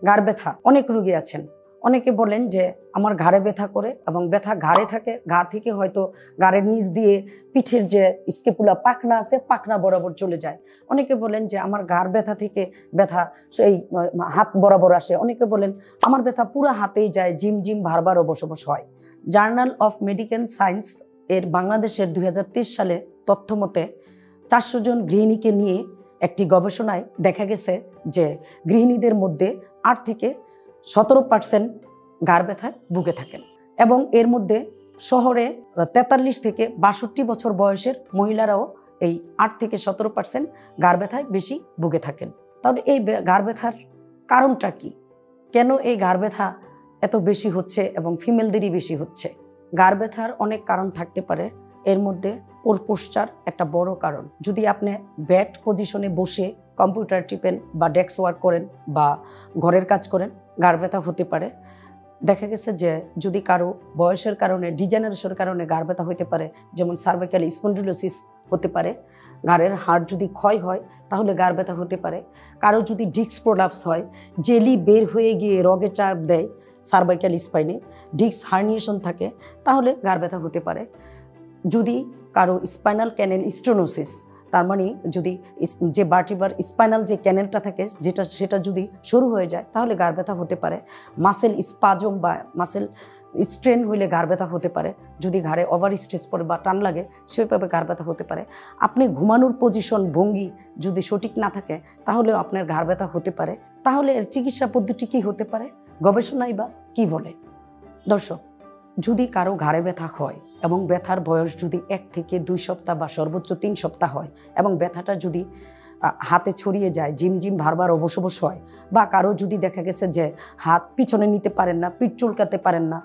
ঘাড় ব্যথা অনেক রোগী আছেন। অনেকে বলেন যে আমার ঘাড়ে ব্যথা করে এবং ব্যথা ঘাড়ে থাকে, ঘাড় থেকে হয়তো ঘাড়ের নিচ দিয়ে পিঠের যে স্কেপুলা পাখনা আছে পাখনা বরাবর চলে যায়। অনেকে বলেন যে আমার ঘাড় ব্যথা থেকে ব্যথা সেই হাত বরাবর আসে। অনেকে বলেন আমার ব্যথা পুরো হাতেই যায়, জিম জিম বারবার অবশ হয়। জার্নাল অফ মেডিকেল সায়েন্স এর বাংলাদেশের 2023 সালে তথ্য মতে 400 জন গৃহিণীকে নিয়ে একটি গবেষণায় দেখা গেছে যে গৃহিণীদের মধ্যে 8 থেকে 17% ঘাড় ব্যথায় ভুগে থাকেন এবং এর মধ্যে শহরে 43 থেকে 62 বছর বয়সের মহিলারাও এই 8 থেকে 17% ঘাড় ব্যথায় বেশি ভুগে থাকেন। তাহলে এই ঘাড় ব্যথার কারণটা কি? কেন এই ঘাড় ব্যথা এত বেশি হচ্ছে এবং ফিমেলদেরই বেশি হচ্ছে? ঘাড় ব্যথার অনেক কারণ থাকতে পারে, এর মধ্যে পোস্টার একটা বড় কারণ। যদি আপনি ব্যাট পজিশনে বসে কম্পিউটার টিপেন বা ডেস্ক ওয়ার্ক করেন বা ঘরের কাজ করেন, ঘাড় ব্যথা হতে পারে। দেখা গেছে যে যদি কারো বয়সের কারণে ডিজেনারেশনের কারণে ঘাড় ব্যথা হতে পারে, যেমন সার্ভাইকাল স্পন্ডিলোসিস হতে পারে, ঘাড়ের হাড় যদি ক্ষয় হয় তাহলে ঘাড় ব্যথা হতে পারে। কারো যদি ডিস্ক প্রোলাপস হয়, জেলি বের হয়ে গিয়ে রগে চাপ দেয় সার্ভাইকাল স্পাইনে, ডিস্ক হার্নিয়েশন থাকে, তাহলে ঘাড় ব্যথা হতে পারে। যদি কারো স্পাইনাল ক্যানেল স্টেনোসিস, তার মানে যদি যে ভার্টিব্রাল স্পাইনাল যে ক্যানেলটা থাকে সেটা যদি শুরু হয়ে যায় তাহলে ঘাড় ব্যথা হতে পারে। মাসেল স্পাজম বা মাসেল স্ট্রেন হইলে ঘাড় ব্যথা হতে পারে। যদি ঘাড়ে ওভার স্ট্রেস পড়ে বা টান লাগে সেভাবে ঘাড় ব্যথা হতে পারে। আপনি ঘুমানোর পজিশন ভঙ্গি যদি সঠিক না থাকে তাহলেও আপনার ঘাড় ব্যথা হতে পারে। তাহলে এর চিকিৎসা পদ্ধতি কী হতে পারে? গবেষণাই বা কী বলে? দর্শক, যদি কারো ঘাড়ে ব্যথা হয় এবং ব্যথার বয়স যদি 1 থেকে 2 সপ্তাহ বা সর্বোচ্চ 3 সপ্তাহ হয় এবং ব্যথাটা যদি হাতে ছড়িয়ে যায়, জিমজিম বারবার অবশ হয়, বা কারো যদি দেখা গেছে যে হাত পিছনে নিতে পারেন না, পিঠ চুলকাতে পারেন না,